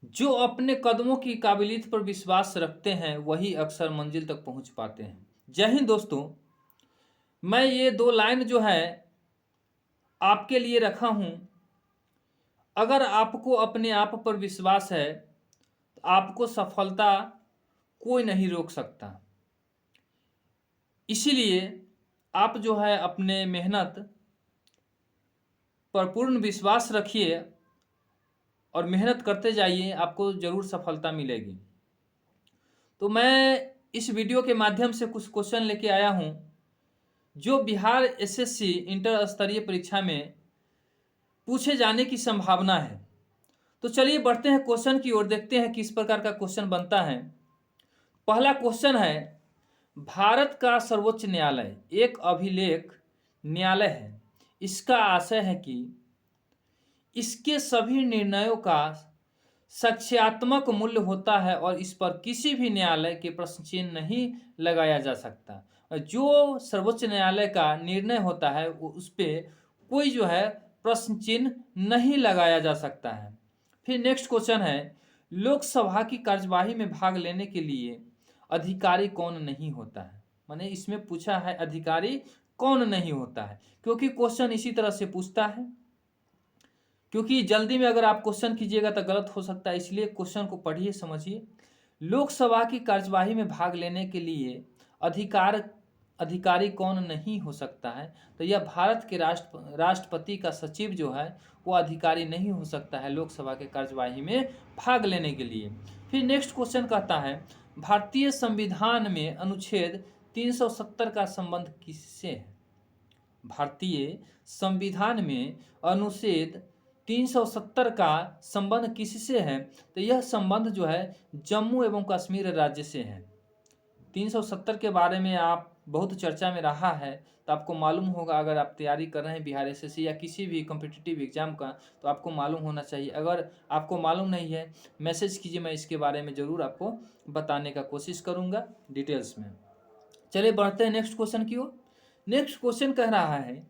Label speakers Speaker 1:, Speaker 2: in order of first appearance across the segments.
Speaker 1: जो अपने कदमों की काबिलियत पर विश्वास रखते हैं वही अक्सर मंजिल तक पहुंच पाते हैं। जय हिंद दोस्तों। मैं ये दो लाइन जो है आपके लिए रखा हूं। अगर आपको अपने आप पर विश्वास है तो आपको सफलता कोई नहीं रोक सकता। इसीलिए आप जो है अपने मेहनत पर पूर्ण विश्वास रखिए और मेहनत करते जाइए, आपको ज़रूर सफलता मिलेगी। तो मैं इस वीडियो के माध्यम से कुछ क्वेश्चन लेके आया हूँ जो बिहार एसएससी इंटर स्तरीय परीक्षा में पूछे जाने की संभावना है। तो चलिए बढ़ते हैं क्वेश्चन की ओर, देखते हैं किस प्रकार का क्वेश्चन बनता है। पहला क्वेश्चन है, भारत का सर्वोच्च न्यायालय एक अभिलेख न्यायालय है। इसका आशय है कि इसके सभी निर्णयों का साक्ष्यात्मक मूल्य होता है और इस पर किसी भी न्यायालय के प्रश्न चिन्ह नहीं लगाया जा सकता। जो सर्वोच्च न्यायालय का निर्णय होता है वो उस पर कोई जो है प्रश्न चिन्ह नहीं लगाया जा सकता है। फिर नेक्स्ट क्वेश्चन है, लोकसभा की कार्यवाही में भाग लेने के लिए अधिकारी कौन नहीं होता है। माने इसमें पूछा है अधिकारी कौन नहीं होता है, क्योंकि क्वेश्चन इसी तरह से पूछता है। क्योंकि जल्दी में अगर आप क्वेश्चन कीजिएगा तो गलत हो सकता है, इसलिए क्वेश्चन को पढ़िए समझिए। लोकसभा की कार्यवाही में भाग लेने के लिए अधिकारी कौन नहीं हो सकता है, तो यह भारत के राष्ट्रपति का सचिव जो है वो अधिकारी नहीं हो सकता है लोकसभा के कार्यवाही में भाग लेने के लिए। फिर नेक्स्ट क्वेश्चन कहता है, भारतीय संविधान में अनुच्छेद 370 का संबंध किससे है। भारतीय संविधान में अनुच्छेद 370 का संबंध किससे है, तो यह संबंध जो है जम्मू एवं कश्मीर राज्य से है। 370 के बारे में आप बहुत चर्चा में रहा है, तो आपको मालूम होगा। अगर आप तैयारी कर रहे हैं बिहार एसएससी या किसी भी कॉम्पिटिटिव एग्जाम का, तो आपको मालूम होना चाहिए। अगर आपको मालूम नहीं है, मैसेज कीजिए, मैं इसके बारे में ज़रूर आपको बताने का कोशिश करूँगा डिटेल्स में। चलिए बढ़ते हैं नेक्स्ट क्वेश्चन की ओर। नेक्स्ट क्वेश्चन कह रहा है,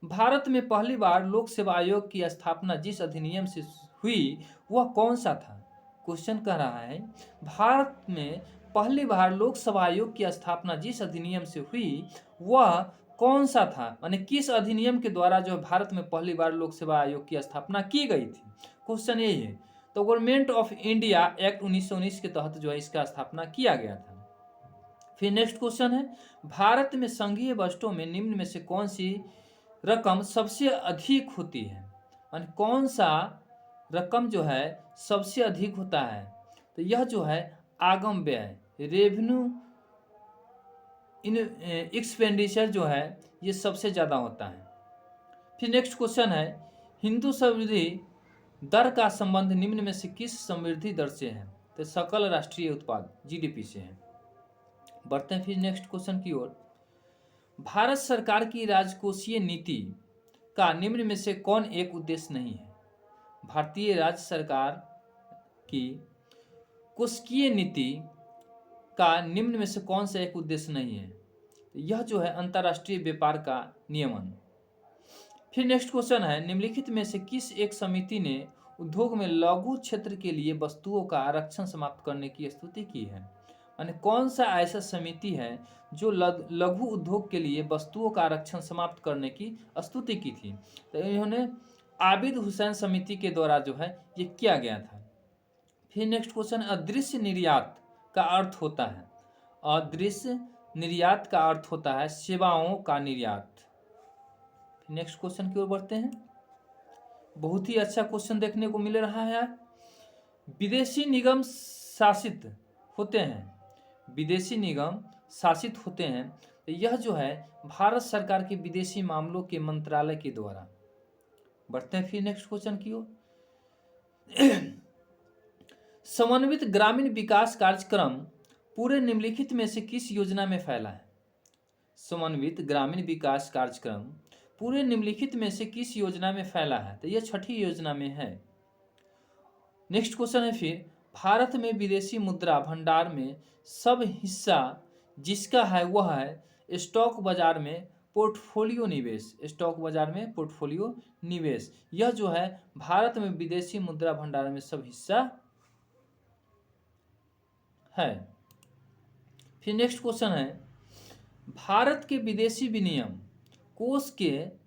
Speaker 1: भारत में पहली बार लोक सेवा आयोग की स्थापना जिस अधिनियम से हुई वह कौन सा था। क्वेश्चन कह रहा है, भारत में पहली बार लोक सेवा आयोग की स्थापना जिस अधिनियम से हुई वह कौन सा था। माने किस अधिनियम के द्वारा जो भारत में पहली बार लोक सेवा आयोग की स्थापना की गई थी, क्वेश्चन यही है। तो गवर्नमेंट ऑफ इंडिया एक्ट 1919 के तहत जो है इसका स्थापना किया गया था। फिर नेक्स्ट क्वेश्चन है, भारत में संघीय बजटों में निम्न में से कौन सी रकम सबसे अधिक होती है। यानी कौन सा रकम जो है सबसे अधिक होता है, तो यह जो है आगम व्यय रेवेन्यू इन एक्सपेंडिचर जो है ये सबसे ज़्यादा होता है। फिर नेक्स्ट क्वेश्चन है, हिंदू समृद्धि दर का संबंध निम्न में से किस समृद्धि दर से है, तो सकल राष्ट्रीय उत्पाद जीडीपी से है। बढ़ते हैं फिर नेक्स्ट क्वेश्चन की ओर। भारत सरकार की राजकोषीय नीति का निम्न में से कौन एक उद्देश्य नहीं है। भारतीय राज्य सरकार की कोषीय नीति का निम्न में से कौन सा एक उद्देश्य नहीं है, तो यह जो है अंतर्राष्ट्रीय व्यापार का नियमन। फिर नेक्स्ट क्वेश्चन है, निम्नलिखित में से किस एक समिति ने उद्योग में लघु क्षेत्र के लिए वस्तुओं का आरक्षण समाप्त करने की स्तुति की है। माने कौन सा ऐसा समिति है जो लघु उद्योग के लिए वस्तुओं का आरक्षण समाप्त करने की स्तुति की थी, तो इन्होंने आबिद हुसैन समिति के द्वारा जो है ये किया गया था। फिर नेक्स्ट क्वेश्चन, अदृश्य निर्यात का अर्थ होता है। अदृश्य निर्यात का अर्थ होता है सेवाओं का निर्यात। नेक्स्ट क्वेश्चन की ओर बढ़ते हैं। बहुत ही अच्छा क्वेश्चन देखने को मिल रहा है। विदेशी निगम शासित होते हैं, विदेशी निगम शासित होते हैं, तो यह जो है भारत सरकार के विदेशी मामलों के मंत्रालय के द्वारा। बढ़ते हैं फिर नेक्स्ट क्वेश्चन की ओर। समन्वित ग्रामीण विकास कार्यक्रम पूरे निम्नलिखित में से किस योजना में फैला है। समन्वित ग्रामीण विकास कार्यक्रम पूरे निम्नलिखित में से किस योजना में फैला है, तो यह छठी योजना में है। नेक्स्ट क्वेश्चन है फिर, भारत में विदेशी मुद्रा भंडार में सब हिस्सा जिसका है वह है स्टॉक बाजार में पोर्टफोलियो निवेश। स्टॉक बाजार में पोर्टफोलियो निवेश, यह जो है भारत में विदेशी मुद्रा भंडार में सब हिस्सा है। फिर नेक्स्ट क्वेश्चन है, भारत के विदेशी विनिमय कोष के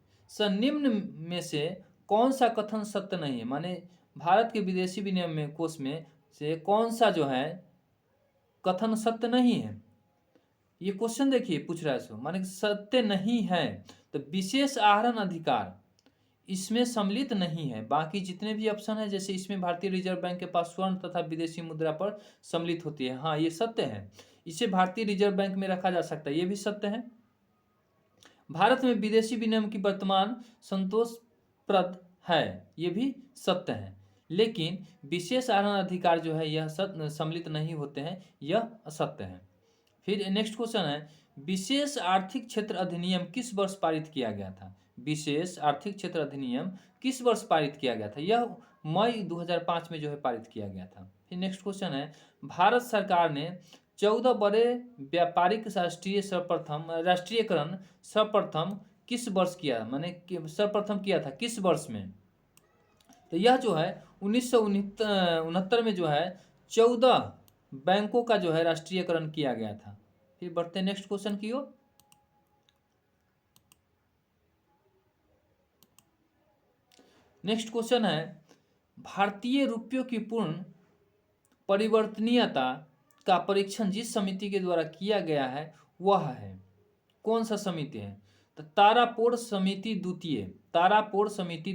Speaker 1: निम्न में से कौन सा कथन सत्य नहीं है। माने भारत के विदेशी विनिमय कोष में से कौन सा जो है कथन सत्य नहीं है। ये क्वेश्चन देखिए पूछ रहा है इसको, माने सत्य नहीं है तो विशेष आहरण अधिकार इसमें सम्मिलित नहीं है। बाकी जितने भी ऑप्शन है, जैसे इसमें भारतीय रिजर्व बैंक के पास स्वर्ण तथा विदेशी मुद्रा पर सम्मिलित होती है, हाँ ये सत्य है, इसे भारतीय रिजर्व बैंक में रखा जा सकता है, ये भी सत्य है। भारत में विदेशी विनिमय की वर्तमान संतोषप्रद है, ये भी सत्य है। लेकिन विशेष आहरण अधिकार जो है यह सम्मिलित नहीं होते हैं, यह असत्य है। फिर नेक्स्ट क्वेश्चन है, विशेष आर्थिक क्षेत्र अधिनियम किस वर्ष पारित किया गया था। विशेष आर्थिक क्षेत्र अधिनियम किस वर्ष पारित किया गया था। यह मई 2005 में जो है पारित किया गया था। फिर नेक्स्ट क्वेश्चन है, भारत सरकार ने 14 बड़े व्यापारिक राष्ट्रीयकरण सर्वप्रथम किस वर्ष किया, माने सर्वप्रथम किया था किस वर्ष में। तो यह जो है 1969 में जो है 14 बैंकों का जो है राष्ट्रीयकरण किया गया था। फिर बढ़ते नेक्स्ट क्वेश्चन की ओर। नेक्स्ट क्वेश्चन है, भारतीय रुपयों की पूर्ण परिवर्तनीयता का परीक्षण जिस समिति के द्वारा किया गया है वह है, कौन सा समिति है। तो तारापोड़ समिति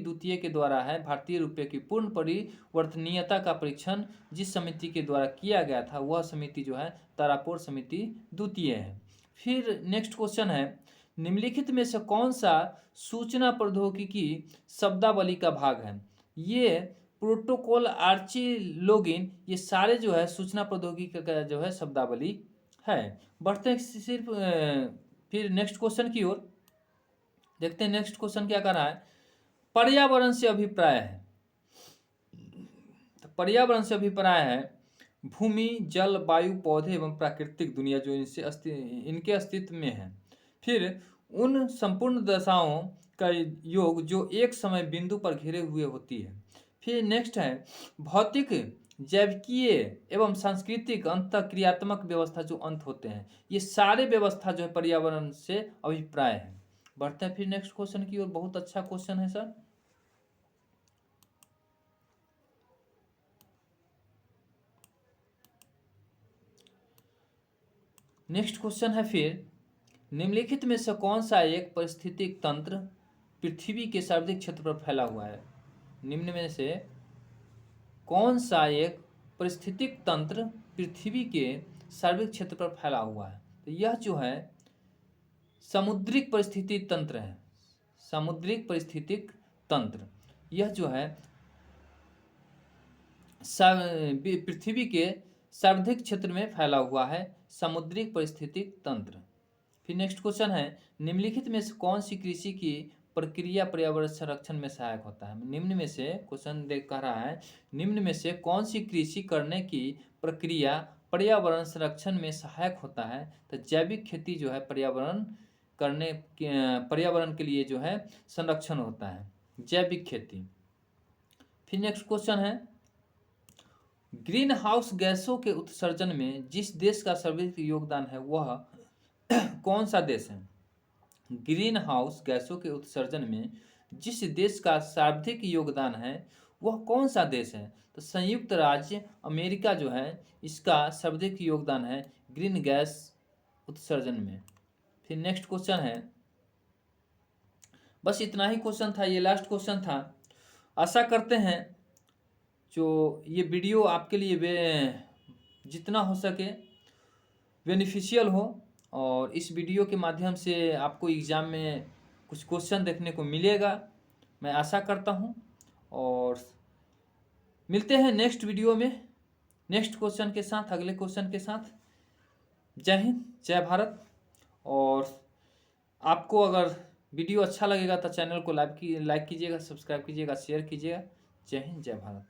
Speaker 1: द्वितीय के द्वारा है भारतीय रुपये की पूर्ण परिवर्तनीयता का परीक्षण जिस समिति के द्वारा किया गया था वह समिति जो है तारापोड़ समिति द्वितीय है। फिर नेक्स्ट क्वेश्चन है, निम्नलिखित में से कौन सा सूचना प्रौद्योगिकी शब्दावली का भाग है। ये प्रोटोकॉल, आर्ची, लॉगिन, ये सारे जो है सूचना प्रौद्योगिकी का जो है शब्दावली है। बढ़ते हैं सिर्फ फिर नेक्स्ट क्वेश्चन की ओर। देखते हैं नेक्स्ट क्वेश्चन क्या कर रहा है, पर्यावरण से अभिप्राय है। तो पर्यावरण से अभिप्राय है भूमि, जल, वायु, पौधे एवं प्राकृतिक दुनिया जो इनके अस्तित्व में है। फिर उन संपूर्ण दशाओं का योग जो एक समय बिंदु पर घिरे हुए होती है। फिर नेक्स्ट है भौतिक, जैविकीय एवं सांस्कृतिक अंतःक्रियात्मक व्यवस्था जो अंत होते हैं, ये सारे व्यवस्था जो है पर्यावरण से अभिप्राय है। बढ़ते हैं फिर नेक्स्ट क्वेश्चन की ओर। बहुत अच्छा क्वेश्चन है सर। नेक्स्ट क्वेश्चन है, फिर निम्नलिखित में से कौन सा एक पारिस्थितिक तंत्र पृथ्वी के सर्वाधिक क्षेत्र पर फैला हुआ है। निम्न में से कौन सा एक पारिस्थितिक तंत्र पृथ्वी के सर्वाधिक क्षेत्र पर फैला हुआ है। तो यह जो है समुद्रिक पारिस्थितिक तंत्र है। समुद्रिक पारिस्थितिक तंत्र यह जो है पृथ्वी के सर्वाधिक क्षेत्र में फैला हुआ है, समुद्रिक पारिस्थितिक तंत्र। फिर नेक्स्ट क्वेश्चन है, निम्नलिखित में से कौन सी कृषि की प्रक्रिया पर्यावरण संरक्षण में सहायक होता है। निम्न में से क्वेश्चन देख कह रहा है, निम्न में से कौन सी कृषि करने की प्रक्रिया पर्यावरण संरक्षण में सहायक होता है। तो जैविक खेती जो है पर्यावरण के लिए जो है संरक्षण होता है, जैविक खेती। फिर नेक्स्ट क्वेश्चन है, ग्रीन हाउस गैसों के उत्सर्जन में जिस देश का सर्वाधिक योगदान है वह कौन सा देश है। ग्रीन हाउस गैसों के उत्सर्जन में जिस देश का सर्वाधिक योगदान है वह कौन सा देश है। तो संयुक्त राज्य अमेरिका जो है इसका सर्वाधिक योगदान है ग्रीन गैस उत्सर्जन में। फिर नेक्स्ट क्वेश्चन है, बस इतना ही क्वेश्चन था, ये लास्ट क्वेश्चन था। आशा करते हैं जो ये वीडियो आपके लिए जितना हो सके बेनिफिशियल हो और इस वीडियो के माध्यम से आपको एग्ज़ाम में कुछ क्वेश्चन देखने को मिलेगा, मैं आशा करता हूँ। और मिलते हैं नेक्स्ट वीडियो में नेक्स्ट क्वेश्चन के साथ, अगले क्वेश्चन के साथ। जय हिंद, जय भारत। और आपको अगर वीडियो अच्छा लगेगा तो चैनल को लाइक कीजिएगा, सब्सक्राइब कीजिएगा, शेयर कीजिएगा। जय हिंद, जय भारत।